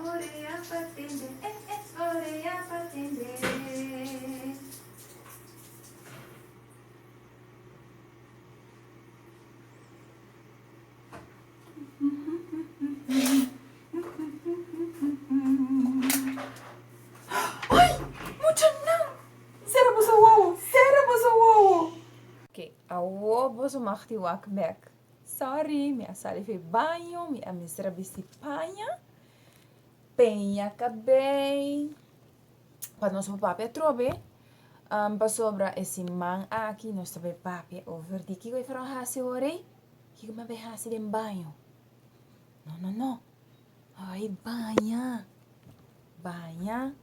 Orelha pra atender, orelha pra atender. Ai, mucho não. Será você wow? Será você wow? Okay, awo bozo machti wak back. Sorry, mi asali fe banho, mi amisra bisi panha. Penha cabei. Para nós papai trobe. Pa sobra esse man aqui, nós também papai over di que vai falar hasi ore? Que como vai hasi dem banho? No. Ai, banha. Banha.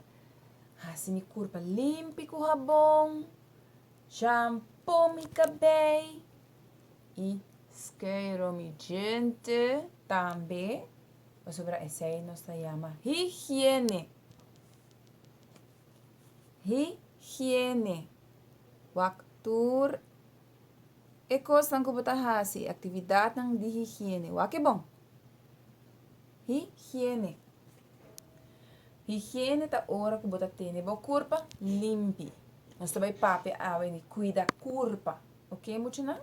Hasi mi curva limpi com rabão. Shampoo mi cabelo. E isqueiro mi gente também. Pa sobra esse aí nós chama higiene. Higiene. Waktu ekos ng kubutahasi, atividad ng di higiene. Wake bom. Higiene. Higiene ta ora kubutatene bo kurpa limpi. Nós também papi awe ni cuida curpa. Ok, muito não?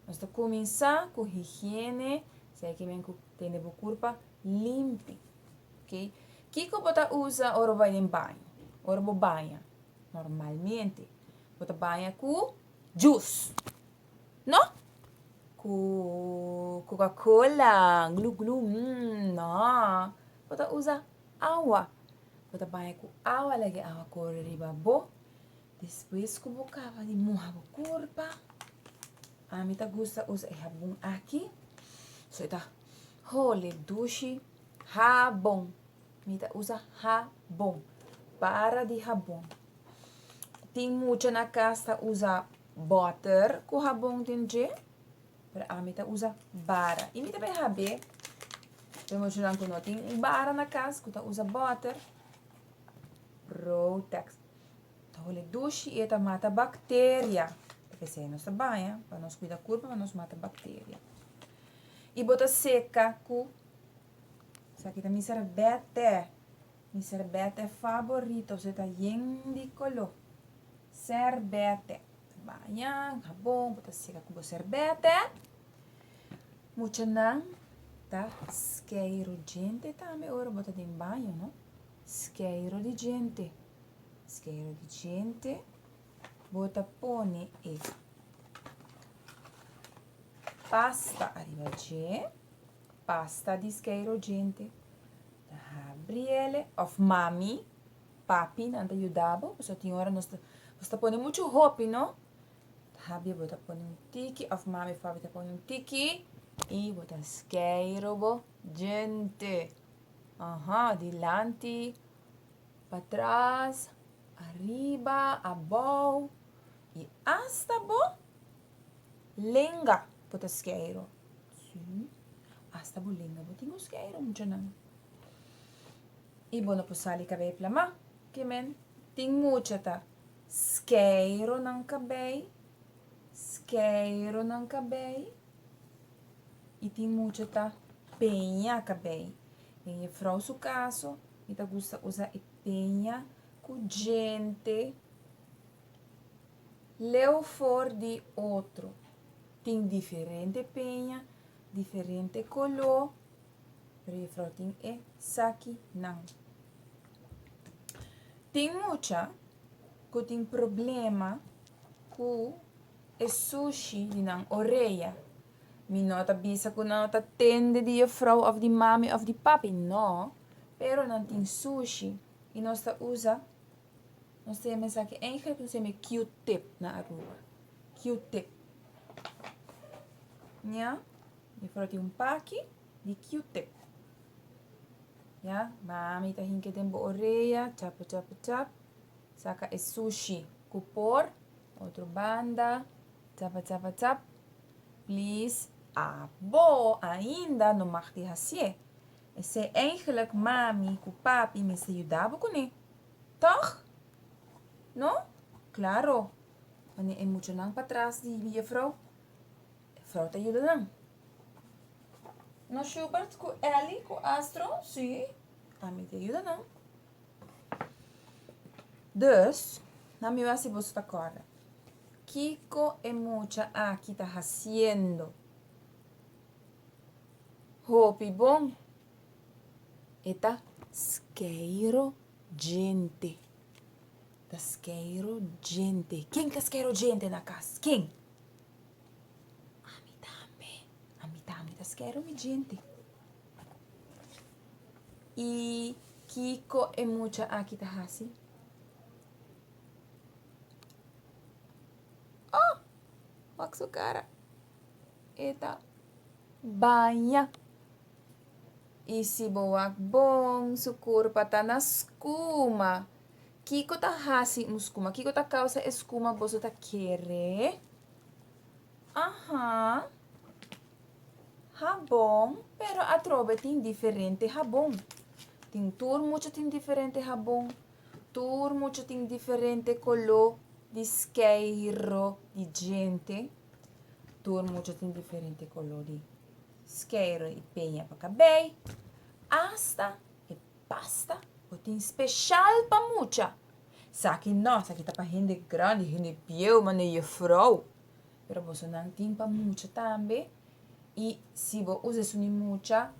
Nós tá começar com higiene, se é que vem com tene bo curpa limpi. Ok? Que kubota usa ora vai em banho? Ora bo banha. Normalmente, bota banha com juice. No? Com Coca-Cola, glu, no. Bota usa água. Bota banha com água, lagi água corre riba bo. Depois que bocava de morra bo corpa. A mim tá gusta usa rabão aqui. So ita role duche rabão. Mita usa rabão. Para de rabão. Tem muita na casa usa butter com rabão tinge. Para a mita usa bara. E mita bem rabe. Temos já com tem bara na casa que usa butter. Protex. Então ele duche e eta mata bactéria. Porque se nós trabalha, para nós cuidar da curva, para nós mata bactéria. E bota seca com isso aqui também sorbete. Mi sorbete favorito, você tá de color. Sorbete. Banha, rabão, bota seca com o sorbete. Mucha não, tá? Isqueiro de gente também, ora bota de banho, não? Isqueiro de gente. Isqueiro de gente. Bota pone e pasta arriva de pasta di isqueiro de gente. Gabriele of mami, papi, não te ajudava, só tinha hora nós tá pondo muito roupa, não? Habia bota pondo tiki of mami, papi tá pondo tiki e bota isqueiro bo gente. Dilante, para trás, arriba, abaixo e hasta bo lenga bota isqueiro. Sim. Hasta bo lenga, bota isqueiro, muito não. E bono po sali cabelo plama, que men, ting mucha ta, isqueiro ng cabelo, e ting mucha ta, penha cabelo. E frau su caso, e ta gusta usa e penha com gente, leu for de outro. Tem diferente penha, diferente color, pero e frau ting e saki nang. Tem muita que tem problema com o sushi de não orelha. Mi nota bisa que não tá tende de vrouw of de mami of de papi, não. Pero não tem sushi e nós tá usa, nós temos aqui eigenlijk nós temos Q-tip na Aruba. Q-tip. Ja? E vrouw tem pack de Q-tip. Ya, mami tá hinke tempo orelha, chap. Saca é sushi, cupor, outro banda, chap. Please, bo ainda não mag die hasie. Esse eigenlijk mami com papi me se ajudava com ele. Toch? Não? Claro. Wanneer je moet je lang para trás de vrouw. Vrouw te ajuda não. No Schubert com Ellie, com Astro, sim. me te ayuda não. Dus, na mi va si vos te acorda. Kiko e mucha aqui tá haciendo. Hopi bom. Eta skeiro gente. Tá skeiro gente. Quem tá skeiro gente na casa? Quem? A mi também. A mi também tá skeiro mi gente. E Kiko e mucha aqui tá hasi. Oh! Wak su cara. Eta banha. E se boak bom, su corpo tá na escuma. Kiko tá hasi escuma. Kiko tá causa escuma, você tá querer. Aham. Rabon, pero a trova tem diferente rabon. Tem muito tem diferente rabon. Muito tem diferente color de isqueiro de gente. Muito tem diferente color de isqueiro e penha para cabelo. Hasta e pasta. Ou tem especial para mucha. Saki não, saki tá para gente grande, gente pieu, mas nem vrouw. Pero você não tem para mucha também. E se você usa isso mucha,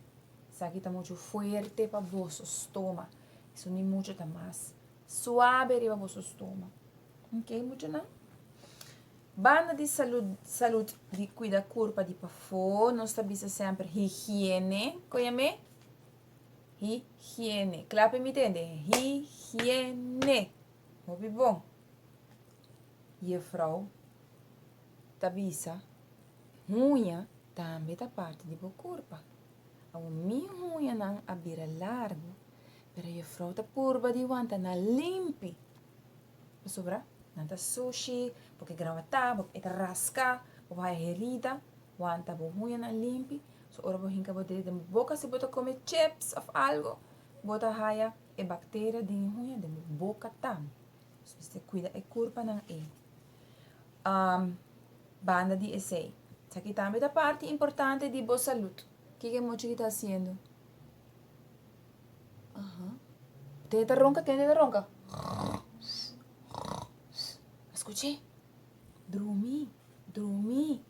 saki tá muito forte para vosso estômago. Isso mucha tá mais suave para vosso estômago. Ok, mucha não? Banda de saúde de cuidar corpo de pafo, nós sabemos sempre higiene, conhece? Higiene. Claro, me entende? Higiene. Muito bom. E a vrouw, tabisa, unha também tá parte do corpo. A minha unha não abira largo, pero a vrouw tá purba de wanta na limpi. Sobra? Nanta sushi, porque gravata, porque eta rasca, porque vai herida, wanta bo unha na limpi. So ora bo hinka bo de boca se bota come chips of algo, bota haya e bacteria de unha de boca tam. So você cuida e corpo não é. Banda de essay. Isso aqui também é a parte importante de boa saúde. O que é muito que está fazendo? Tenta ronca. Escute? Dormir.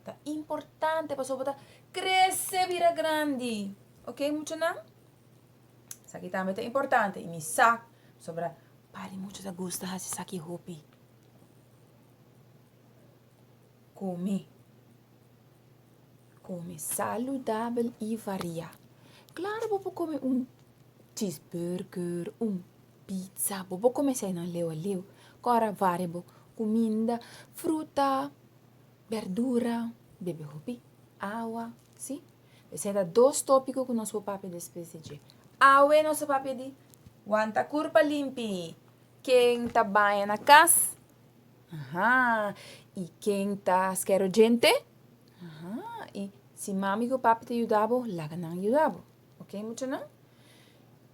Tá importante para sua botar crescer, vira grande. Ok, muito não? Isso aqui também é importante. E me sac sobre pare muito da gosta de isso aqui roupa. Come saudável e varia. Claro, vou comer cheeseburger, pizza, vou comer sem não leu. Agora variável, comida, fruta, verdura, bebe hopi, água, sim? Senta 2 tópicos que nós vamos papel depois de. Água é nosso papel de guanta curpa limpi. Quem tá banha na casa? E quem tá quero gente? E se mami que o papi te ajudava, laga não ajudava. Ok, muito não?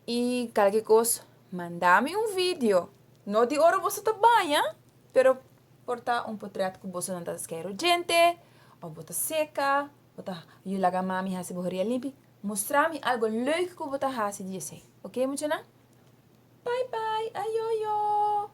E qualquer coisa, manda-me vídeo. Não de hora você tá banha, pero porta portreto que você não tá quero gente, ou bota seca, bota e laga mami hasi borria limpi. Mostrar-me algo leuk que você hasi dizer. Ok, muito não? Bye bye, ayo.